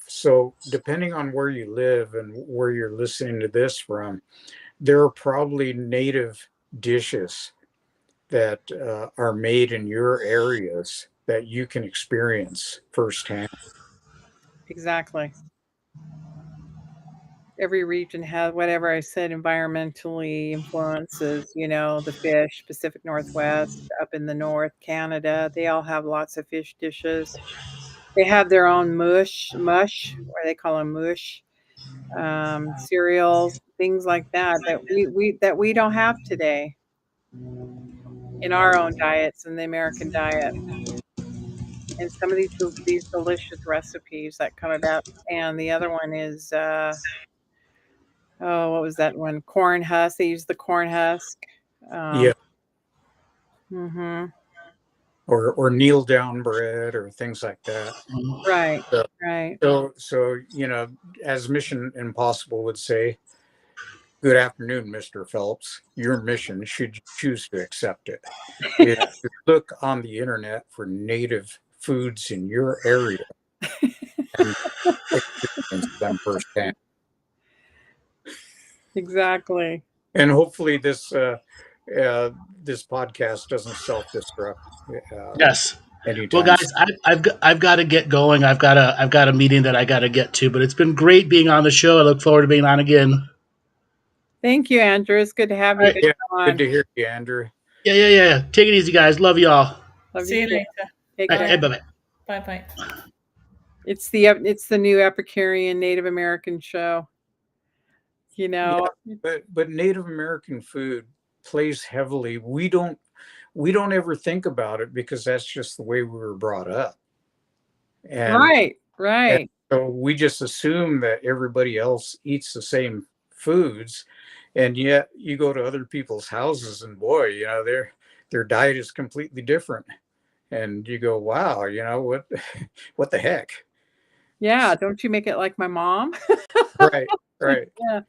so, depending on where you live and where you're listening to this from, there are probably native dishes that are made in your areas that you can experience firsthand. Exactly. Every region has whatever I said environmentally influences, the fish, Pacific Northwest, up in the north, Canada, they all have lots of fish dishes. They have their own mush, or they call them mush, cereals, things like that we don't have today in our own diets in the American diet. And some of these delicious recipes that come about. And the other one is oh, what was that one? Corn husk. They use the corn husk. Yeah, Mhm. or kneel down bread or things like that. Right. So, Right. so as Mission Impossible would say, "Good afternoon, Mr. Phelps. Your mission, should you choose to accept it, is to look on the internet for native foods in your area and experience them firsthand." Exactly. And hopefully, this podcast doesn't self-destruct Yes. Well, anytime guys, soon. I've got to get going. I've got a meeting that I got to get to, but it's been great being on the show. I look forward to being on again. Thank you, Andrew. It's good to have All you right. back Yeah, good on. to hear you, Andrew. Yeah. Take it easy, guys. Love y'all. Love you See you too. later. Take All right. care. Hey, bye. Bye bye. It's the new Epicurean Native American show. Yeah, but Native American food plays heavily. We don't ever think about it because that's just the way we were brought up. And, Right. and Right. so we just assume that everybody else eats the same foods. And yet you go to other people's houses and boy, their diet is completely different. And you go, wow, what the heck? Yeah. Don't you make it like my mom? Right, right. Yeah.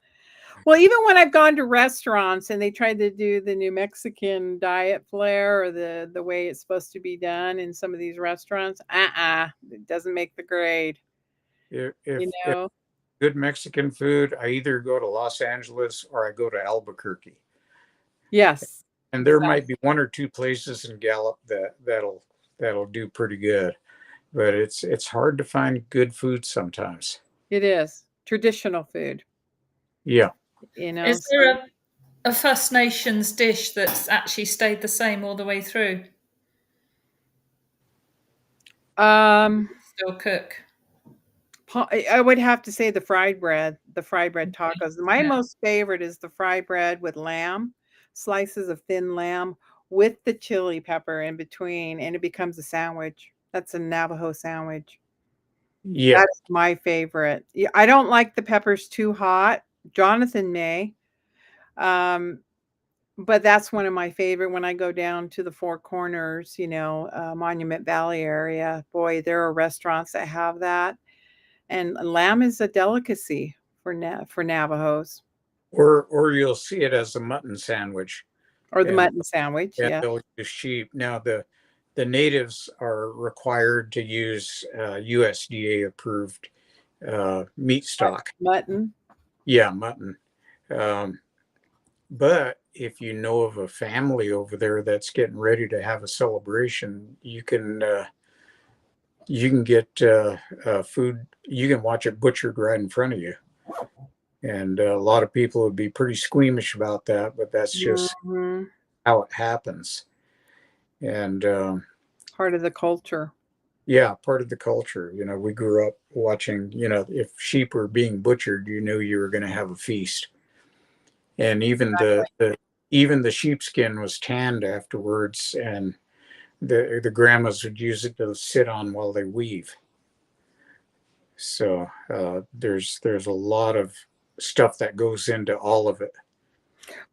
Well, even when I've gone to restaurants and they tried to do the New Mexican diet flair or the way it's supposed to be done in some of these restaurants, it doesn't make the grade, If, you if know? good Mexican food, I either go to Los Angeles or I go to Albuquerque. Yes. And there Exactly. might be one or two places in Gallup that'll do pretty good. But it's hard to find good food sometimes. It is traditional food, Yeah. Is so there a First Nations dish that's actually stayed the same all the way through? Still cook? I would have to say the fried bread tacos. My Yeah. most favorite is the fried bread with lamb, slices of thin lamb with the chili pepper in between, and it becomes a sandwich. That's a Navajo sandwich. Yeah. That's my favorite. Yeah, I don't like the peppers too hot. Jonathan may, um, but that's one of my favorite when I go down to the Four Corners, Monument Valley area. Boy, there are restaurants that have that. And lamb is a delicacy for Navajos, Or you'll see it as a mutton sandwich. or the And mutton sandwich, and yeah. they'll use sheep. Now the natives are required to use USDA approved meat stock. Mutton. Yeah, mutton. Um, but if you know of a family over there that's getting ready to have a celebration, you can get food. You can watch it butchered right in front of you, and a lot of people would be pretty squeamish about that. But that's just Mhm. how it happens. And Part of the culture. Yeah, part of the culture. You know, we grew up watching, you know, if sheep were being butchered, you knew you were going to have a feast. And even the sheepskin was tanned afterwards, and the grandmas would use it to sit on while they weave. So there's a lot of stuff that goes into all of it.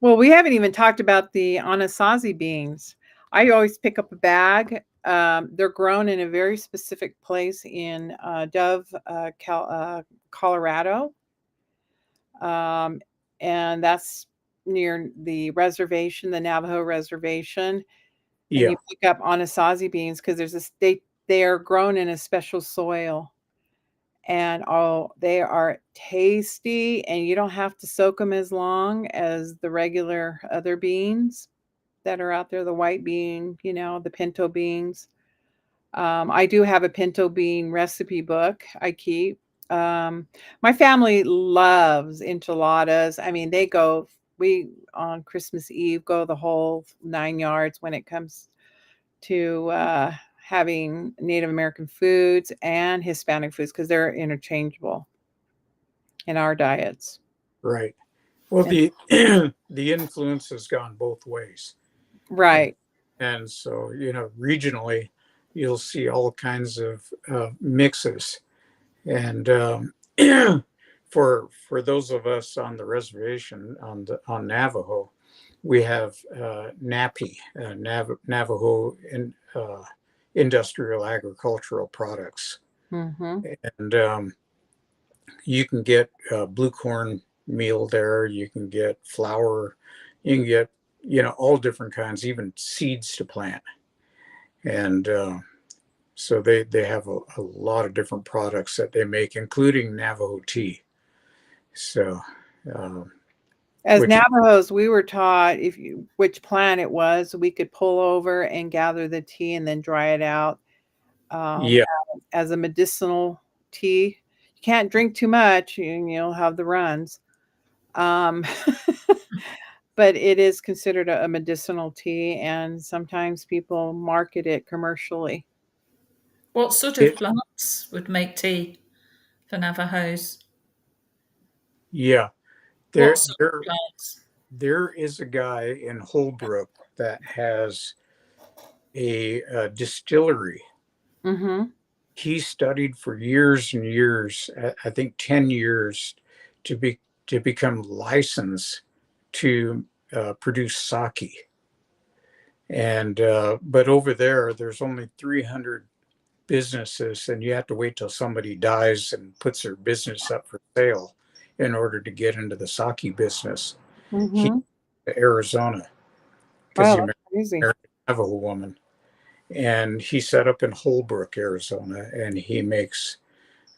Well, we haven't even talked about the Anasazi beans. I always pick up a bag. They're grown in a very specific place in Dove, Colorado. Um, and that's near the reservation, the Navajo reservation. And Yeah, you pick up Anasazi beans because there's a state they are grown in a special soil. And they are tasty, and you don't have to soak them as long as the regular other beans that are out there, the white bean, the pinto beans. I do have a pinto bean recipe book I keep. My family loves enchiladas. I mean, we on Christmas Eve go the whole 9 yards when it comes to having Native American foods and Hispanic foods because they're interchangeable in our diets. right. Well, And, the influence has gone both ways. And, right. and so, you know, regionally, you'll see all kinds of mixes. And for those of us on the reservation on Navajo, we have NAPI, Navajo Industrial Agricultural Products, Mm-hmm. and you can get blue corn meal there. You can get flour. You can get, you know, all different kinds, even seeds to plant. And so they have a lot of different products that they make, including Navajo tea. So, um, As which Navajos, we were taught which plant it was, we could pull over and gather the tea and then dry it out um, yeah, as a medicinal tea. You can't drink too much, and you'll have the runs. Um, but it is considered a medicinal tea, and sometimes people market it commercially. What sort of it plants would make tea for Navajos? yeah What there sort of there plants? there is a guy in Holbrook that has a distillery. Mm-hmm. He studied for years and years, I think 10 years, to be to become licensed to produce sake. And but over there's only 300 businesses, and you have to wait till somebody dies and puts their business up for sale in order to get into the sake business. He Mm-hmm. Arizona because Wow, he that's crazy. married a Navajo woman, and he set up in Holbrook, Arizona, and he makes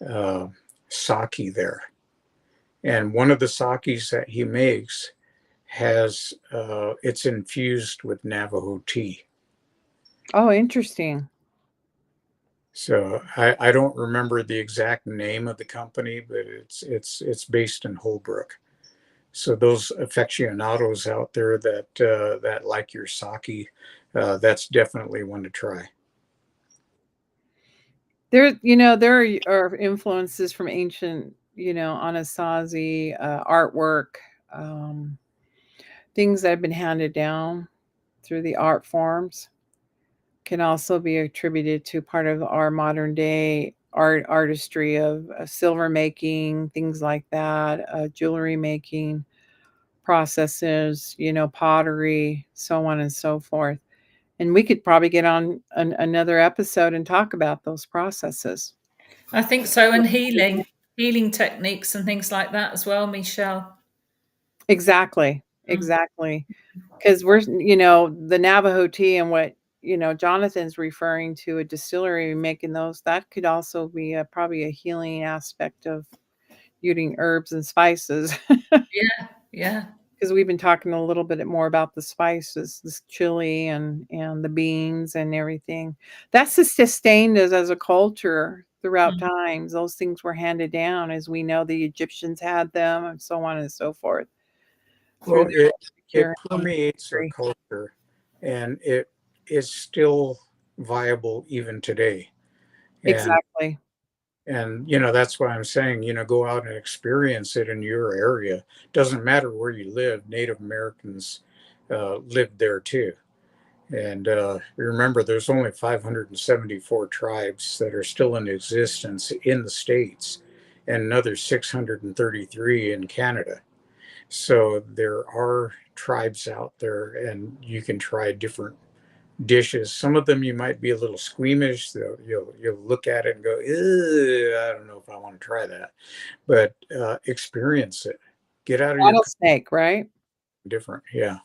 uh, sake there. And one of the sakes that he makes has it's infused with Navajo tea. Oh, interesting. So I don't remember the exact name of the company, but it's based in Holbrook. So those aficionados out there that like your sake, that's definitely one to try. There are influences from ancient, Anasazi artwork, um, things that have been handed down through the art forms can also be attributed to part of our modern day artistry of silver making, things like that, jewelry making processes, pottery, so on and so forth. And we could probably get on another episode and talk about those processes. I think so, and healing techniques and things like that as well, Michelle. Exactly, Mm. exactly. Because the Navajo tea and what, Jonathan's referring to a distillery making those, that could also be probably a healing aspect of using herbs and spices. Yeah, yeah. Because we've been talking a little bit more about the spices, this chili and the beans and everything. That's just sustained us as a culture throughout Mm. times. Those things were handed down, as we know the Egyptians had them, and so on and so forth through Well, their it culture and permeates our history. culture, and it is still viable even today. Exactly. And that's why I'm saying, go out and experience it in your area. Doesn't matter where you live. Native Americans lived there too. And remember, there's only 574 tribes that are still in existence in the States, and another 633 in Canada. So there are tribes out there, and you can try different dishes. Some of them you might be a little squeamish. So you'll look at it and go, I don't know if I want to try that. But experience it. Get out of your Rattlesnake, right? different, yeah.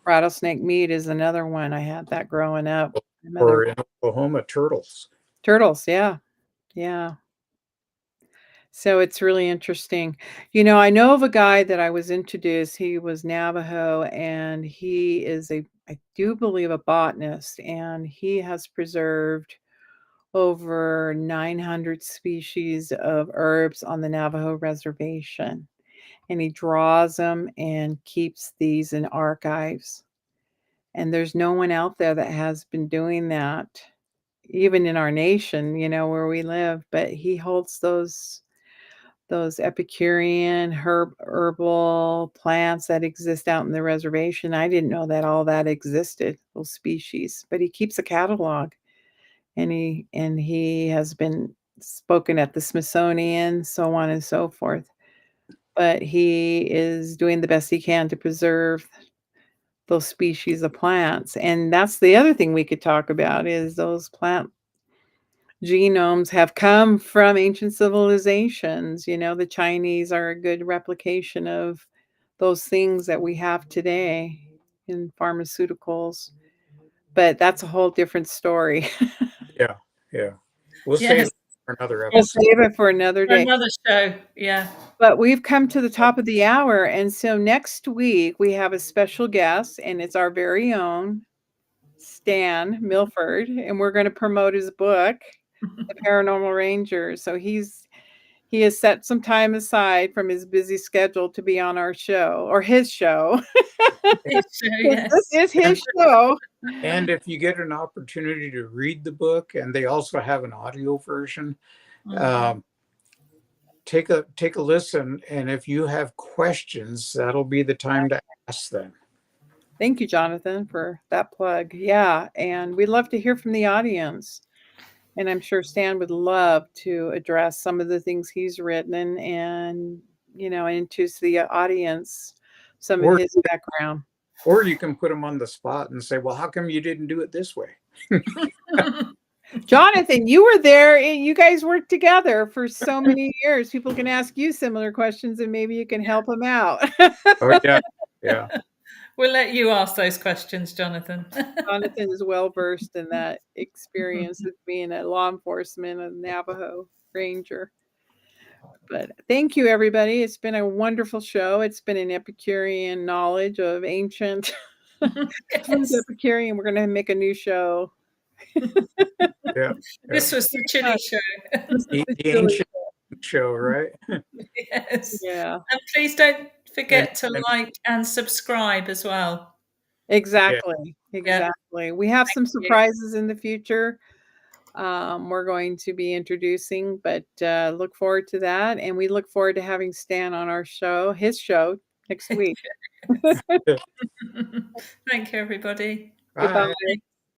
Rattlesnake meat is another one. I had that growing up. Or in Oklahoma, turtles. Turtles, yeah. Yeah. So it's really interesting. I know of a guy that I was introduced. He was Navajo, and he is I do believe, a botanist, and he has preserved over 900 species of herbs on the Navajo reservation. And he draws them and keeps these in archives. And there's no one out there that has been doing that, even in our nation, where we live. But he holds those Epicurean herbal plants that exist out in the reservation. I didn't know that all that existed, those species, but he keeps a catalog, and he has been spoken at the Smithsonian, so on and so forth. But he is doing the best he can to preserve those species of plants. And that's the other thing we could talk about, is those plant genomes have come from ancient civilizations. The Chinese are a good replication of those things that we have today in pharmaceuticals. But that's a whole different story. Yeah, yeah. We'll save Yes, it for another We'll episode. save it for another for day. another show. Yeah. But we've come to the top of the hour, and so next week we have a special guest, and it's our very own Stan Milford, and we're going to promote his book, The Paranormal Rangers. So he has set some time aside from his busy schedule to be on our show, or his show. His show, yes. This is his show. And if you get an opportunity to read the book, and they also have an audio version, take a listen. And if you have questions, that'll be the time to ask them. Thank you, Jonathan, for that plug. Yeah, and we'd love to hear from the audience. And I'm sure Stan would love to address some of the things he's written and introduce the audience some of his background. Or you can put them on the spot and say, well, how come you didn't do it this way? Jonathan, you were there. You guys worked together for so many years. People can ask you similar questions, and maybe you can help them out. Oh, yeah. Yeah. We'll let you ask those questions, Jonathan. Jonathan is well-versed in that experience of being a law enforcement, a Navajo Ranger. But thank you, everybody. It's been a wonderful show. It's been an Epicurean knowledge of ancient food Epicurean. We're going to make a new show. Yeah. This was the chili show. The ancient show, right? Yes. Yeah. And please don't forget to like and subscribe as well. Exactly. Yeah. Exactly. We have some surprises in the future. We're going to be introducing, but look forward to that. And we look forward to having Stan on our show, his show, next week. Thank you, everybody. Bye. Goodbye.